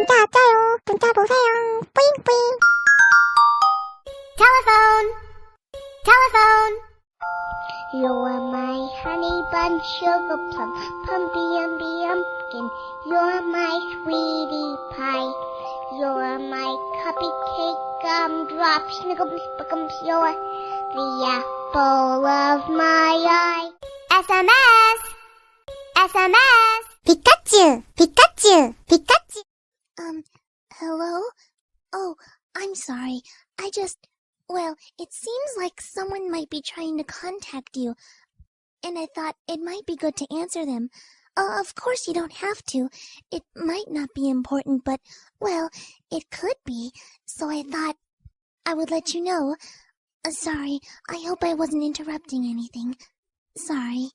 문자 왔어요. 문자 보세요. 뿌잉뿌잉. Telephone. Telephone. You're my honey bun, sugar plum, pumpy umby umpkin. You're my sweetie pie. You're my cupcake gumdrop, snickums, spickums. You're the apple of my eye. SMS. SMS. Pikachu, Pikachu, Pikachu. Hello? Oh, I'm sorry. Well, it seems like someone might be trying to contact you, and I thought it might be good to answer them. Of course you don't have to. It might not be important, but, well, it could be. So I thought I would let you know. Sorry, I hope I wasn't interrupting anything. Sorry.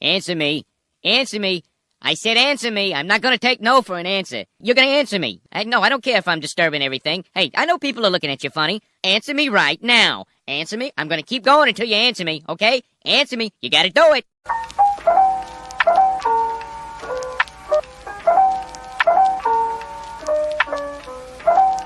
Answer me. Answer me. I said answer me. I'm not going to take no for an answer. You're going to answer me. No, I don't care if I'm disturbing everything. Hey, I know people are looking at you funny. Answer me right now. Answer me. I'm going to keep going until you answer me, okay? Answer me. You got to do it.